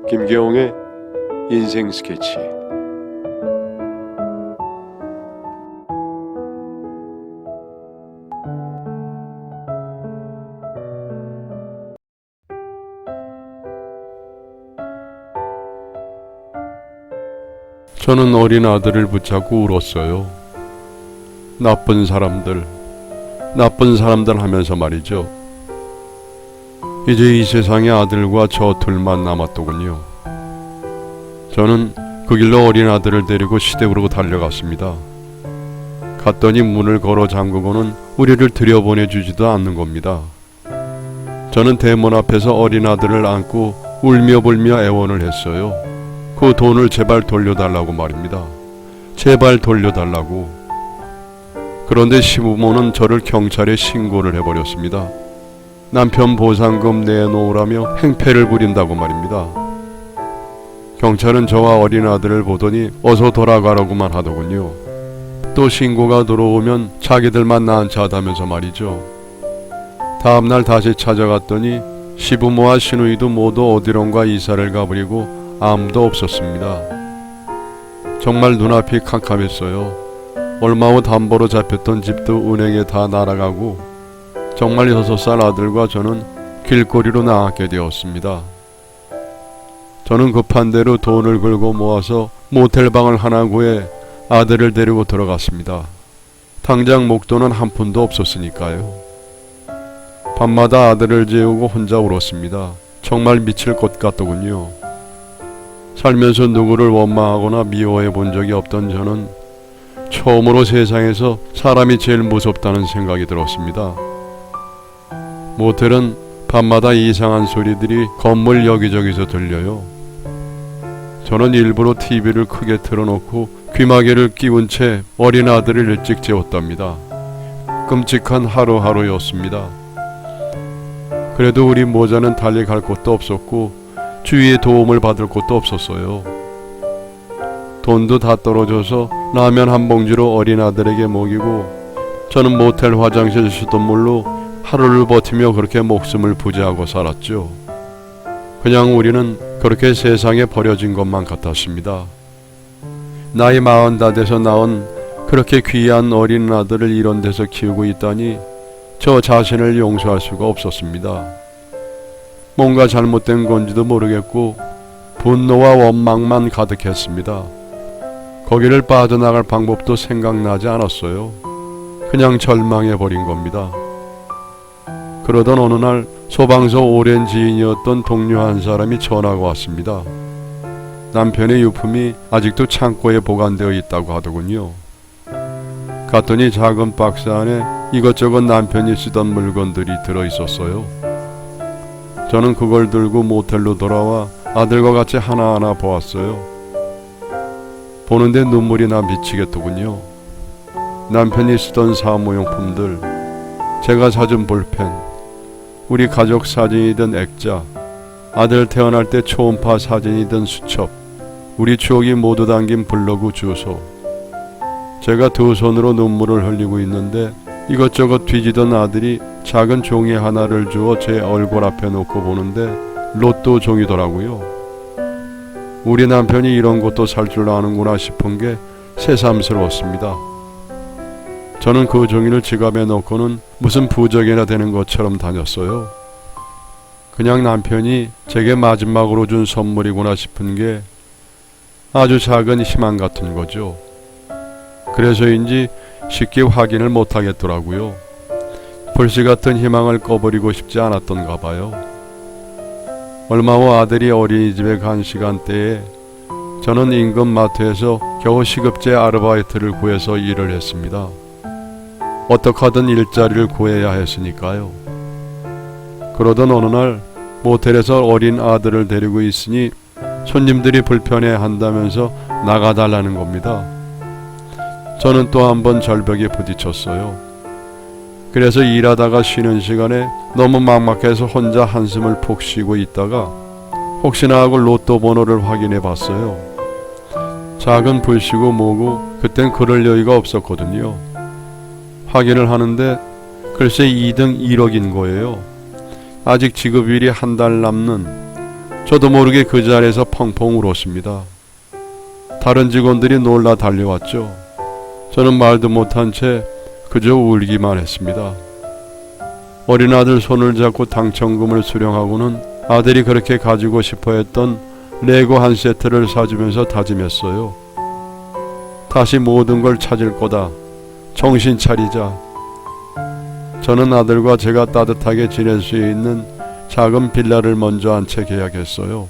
김계홍의 인생 스케치. 저는 어린 아들을 붙잡고 울었어요. 나쁜 사람들 하면서 말이죠. 이제 이 세상에 아들과 저 둘만 남았더군요. 저는 그 길로 어린 아들을 데리고 시댁으로 달려갔습니다. 갔더니 문을 걸어 잠그고는 우리를 들여보내주지도 않는 겁니다. 저는 대문 앞에서 어린 아들을 안고 울며 불며 애원을 했어요. 그 돈을 제발 돌려달라고 말입니다. 제발 돌려달라고. 그런데 시부모는 저를 경찰에 신고를 해버렸습니다. 남편 보상금 내놓으라며 행패를 부린다고 말입니다. 경찰은 저와 어린 아들을 보더니 어서 돌아가라고만 하더군요. 또 신고가 들어오면 자기들만 난처하다면서 말이죠. 다음날 다시 찾아갔더니 시부모와 시누이도 모두 어디론가 이사를 가버리고 아무도 없었습니다. 정말 눈앞이 캄캄했어요. 얼마 후 담보로 잡혔던 집도 은행에 다 날아가고 정말 6살 아들과 저는 길거리로 나가게 되었습니다. 저는 급한 대로 돈을 긁어 모아서 모텔방을 하나 구해 아들을 데리고 들어갔습니다. 당장 목돈은 한 푼도 없었으니까요. 밤마다 아들을 재우고 혼자 울었습니다. 정말 미칠 것 같더군요. 살면서 누구를 원망하거나 미워해 본 적이 없던 저는 처음으로 세상에서 사람이 제일 무섭다는 생각이 들었습니다. 모텔은 밤마다 이상한 소리들이 건물 여기저기서 들려요. 저는 일부러 TV를 크게 틀어놓고 귀마개를 끼운 채 어린 아들을 일찍 재웠답니다. 끔찍한 하루하루였습니다. 그래도 우리 모자는 달리 갈 곳도 없었고 주위에 도움을 받을 곳도 없었어요. 돈도 다 떨어져서 라면 한 봉지로 어린 아들에게 먹이고 저는 모텔 화장실 수돗물로 하루를 버티며 그렇게 목숨을 부지하고 살았죠. 그냥 우리는 그렇게 세상에 버려진 것만 같았습니다. 나이 40다 돼서 낳은 그렇게 귀한 어린 아들을 이런 데서 키우고 있다니 저 자신을 용서할 수가 없었습니다. 뭔가 잘못된 건지도 모르겠고 분노와 원망만 가득했습니다. 거기를 빠져나갈 방법도 생각나지 않았어요. 그냥 절망해버린 겁니다. 그러던 어느 날 소방서 오랜 지인이었던 동료 한 사람이 전화가 왔습니다. 남편의 유품이 아직도 창고에 보관되어 있다고 하더군요. 갔더니 작은 박스 안에 이것저것 남편이 쓰던 물건들이 들어있었어요. 저는 그걸 들고 모텔로 돌아와 아들과 같이 하나하나 보았어요. 보는데 눈물이 나 미치겠더군요. 남편이 쓰던 사무용품들, 제가 사준 볼펜, 우리 가족 사진이던 액자, 아들 태어날 때 초음파 사진이던 수첩, 우리 추억이 모두 담긴 블로그 주소. 제가 두 손으로 눈물을 흘리고 있는데 이것저것 뒤지던 아들이 작은 종이 하나를 주어 제 얼굴 앞에 놓고 보는데 로또 종이더라고요. 우리 남편이 이런 것도 살 줄 아는구나 싶은 게 새삼스러웠습니다. 저는 그 종이를 지갑에 넣고는 무슨 부적이나 되는 것처럼 다녔어요. 그냥 남편이 제게 마지막으로 준 선물이구나 싶은 게 아주 작은 희망 같은 거죠. 그래서인지 쉽게 확인을 못하겠더라고요. 불씨 같은 희망을 꺼버리고 싶지 않았던가 봐요. 얼마 후 아들이 어린이집에 간 시간대에 저는 인근 마트에서 겨우 시급제 아르바이트를 구해서 일을 했습니다. 어떻게 하든 일자리를 구해야 했으니까요. 그러던 어느 날 모텔에서 어린 아들을 데리고 있으니 손님들이 불편해 한다면서 나가달라는 겁니다. 저는 또 한 번 절벽에 부딪혔어요. 그래서 일하다가 쉬는 시간에 너무 막막해서 혼자 한숨을 푹 쉬고 있다가 혹시나 하고 로또 번호를 확인해 봤어요. 작은 불씨고 뭐고 그땐 그럴 여유가 없었거든요. 확인을 하는데 글쎄 2등 1억인 거예요. 아직 지급일이 한 달 남는 저도 모르게 그 자리에서 펑펑 울었습니다. 다른 직원들이 놀라 달려왔죠. 저는 말도 못한 채 그저 울기만 했습니다. 어린 아들 손을 잡고 당첨금을 수령하고는 아들이 그렇게 가지고 싶어 했던 레고 한 세트를 사주면서 다짐했어요. 다시 모든 걸 찾을 거다. 정신 차리자. 저는 아들과 제가 따뜻하게 지낼 수 있는 작은 빌라를 먼저 한 채 계약했어요.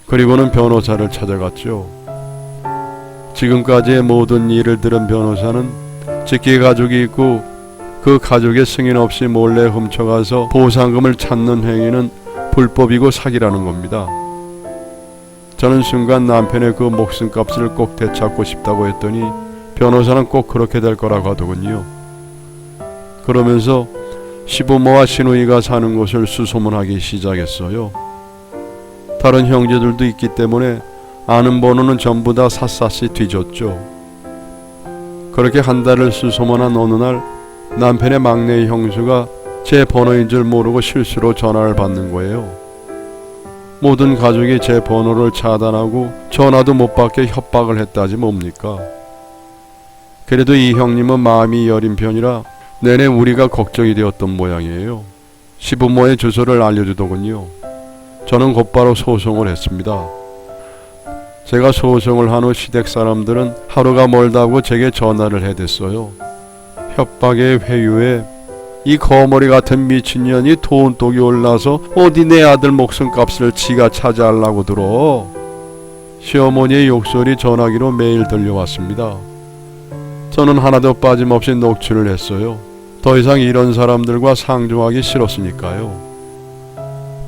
그리고는 변호사를 찾아갔죠. 지금까지의 모든 일을 들은 변호사는 직계 가족이 있고 그 가족의 승인 없이 몰래 훔쳐가서 보상금을 찾는 행위는 불법이고 사기라는 겁니다. 저는 순간 남편의 그 목숨값을 꼭 되찾고 싶다고 했더니 변호사는 꼭 그렇게 될 거라고 하더군요. 그러면서 시부모와 시누이가 사는 곳을 수소문하기 시작했어요. 다른 형제들도 있기 때문에 아는 번호는 전부 다 샅샅이 뒤졌죠. 그렇게 한 달을 수소문한 어느 날 남편의 막내 형수가 제 번호인 줄 모르고 실수로 전화를 받는 거예요. 모든 가족이 제 번호를 차단하고 전화도 못 받게 협박을 했다지 뭡니까. 그래도 이 형님은 마음이 여린 편이라 내내 우리가 걱정이 되었던 모양이에요. 시부모의 주소를 알려주더군요. 저는 곧바로 소송을 했습니다. 제가 소송을 한 후 시댁 사람들은 하루가 멀다고 제게 전화를 해댔어요. 협박의 회유에 이 거머리 같은 미친년이 돈독이 올라서 어디 내 아들 목숨값을 지가 차지하려고 들어. 시어머니의 욕설이 전화기로 매일 들려왔습니다. 저는 하나도 빠짐없이 녹취를 했어요. 더 이상 이런 사람들과 상종하기 싫었으니까요.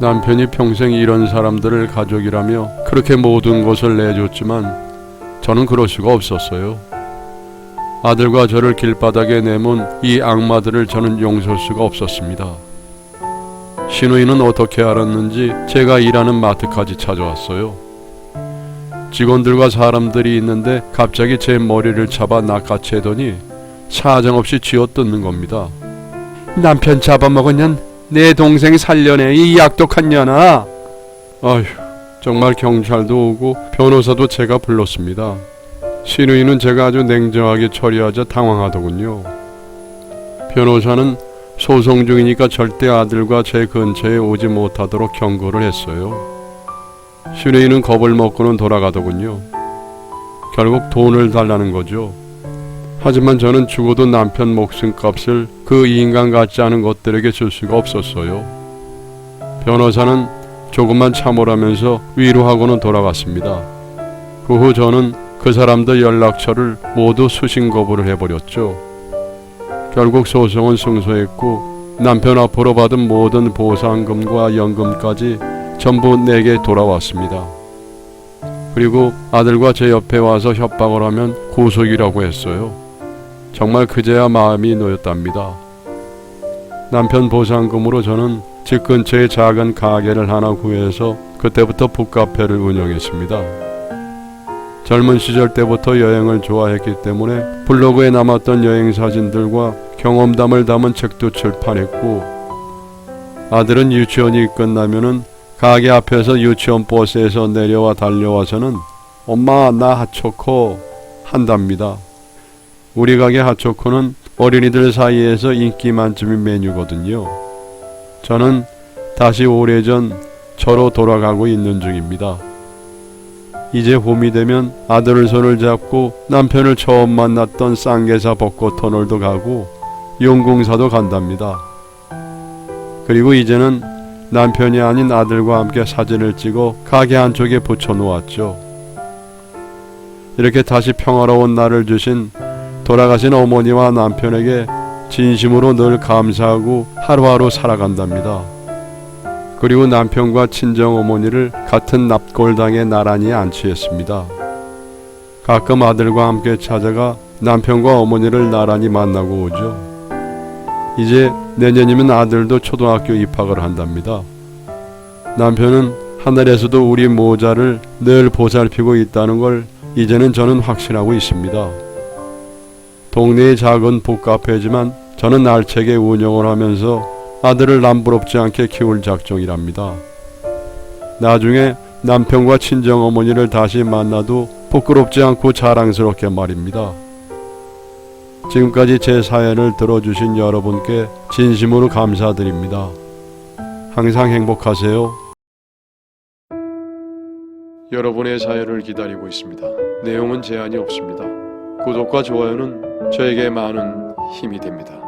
남편이 평생 이런 사람들을 가족이라며 그렇게 모든 것을 내줬지만 저는 그럴 수가 없었어요. 아들과 저를 길바닥에 내몬 이 악마들을 저는 용서할 수가 없었습니다. 시누이는 어떻게 알았는지 제가 일하는 마트까지 찾아왔어요. 직원들과 사람들이 있는데 갑자기 제 머리를 잡아 낚아채더니 사정없이 쥐어뜯는 겁니다. 남편 잡아먹은 년 내 동생 살려내 이 약독한 년아. 아휴, 정말 경찰도 오고 변호사도 제가 불렀습니다. 시누이는 제가 아주 냉정하게 처리하자 당황하더군요. 변호사는 소송 중이니까 절대 아들과 제 근처에 오지 못하도록 경고를 했어요. 시누이는 겁을 먹고는 돌아가더군요. 결국 돈을 달라는 거죠. 하지만 저는 죽어도 남편 목숨값을 그 인간 같지 않은 것들에게 줄 수가 없었어요. 변호사는 조금만 참으라면서 위로하고는 돌아갔습니다. 그 후 저는 그 사람들 연락처를 모두 수신 거부를 해버렸죠. 결국 소송은 승소했고 남편 앞으로 받은 모든 보상금과 연금까지 전부 내게 돌아왔습니다. 그리고 아들과 제 옆에 와서 협박을 하면 구속이라고 했어요. 정말 그제야 마음이 놓였답니다. 남편 보상금으로 저는 집 근처에 작은 가게를 하나 구해서 그때부터 북카페를 운영했습니다. 젊은 시절 때부터 여행을 좋아했기 때문에 블로그에 남았던 여행 사진들과 경험담을 담은 책도 출판했고, 아들은 유치원이 끝나면은 가게 앞에서 유치원 버스에서 내려와 달려와서는 엄마 나 핫초코 한답니다. 우리 가게 핫초코는 어린이들 사이에서 인기 만점인 메뉴거든요. 저는 다시 오래전 저로 돌아가고 있는 중입니다. 이제 봄이 되면 아들을 손을 잡고 남편을 처음 만났던 쌍계사 벚꽃 터널도 가고 용궁사도 간답니다. 그리고 이제는 남편이 아닌 아들과 함께 사진을 찍어 가게 한쪽에 붙여놓았죠. 이렇게 다시 평화로운 날을 주신 돌아가신 어머니와 남편에게 진심으로 늘 감사하고 하루하루 살아간답니다. 그리고 남편과 친정 어머니를 같은 납골당에 나란히 안치했습니다. 가끔 아들과 함께 찾아가 남편과 어머니를 나란히 만나고 오죠. 이제 내년이면 아들도 초등학교 입학을 한답니다. 남편은 하늘에서도 우리 모자를 늘 보살피고 있다는 걸 이제는 저는 확신하고 있습니다. 동네의 작은 북카페지만 저는 알차게 운영을 하면서 아들을 남부럽지 않게 키울 작정이랍니다. 나중에 남편과 친정어머니를 다시 만나도 부끄럽지 않고 자랑스럽게 말입니다. 지금까지 제 사연을 들어주신 여러분께 진심으로 감사드립니다. 항상 행복하세요. 여러분의 사연을 기다리고 있습니다. 내용은 제한이 없습니다. 구독과 좋아요는 저에게 많은 힘이 됩니다.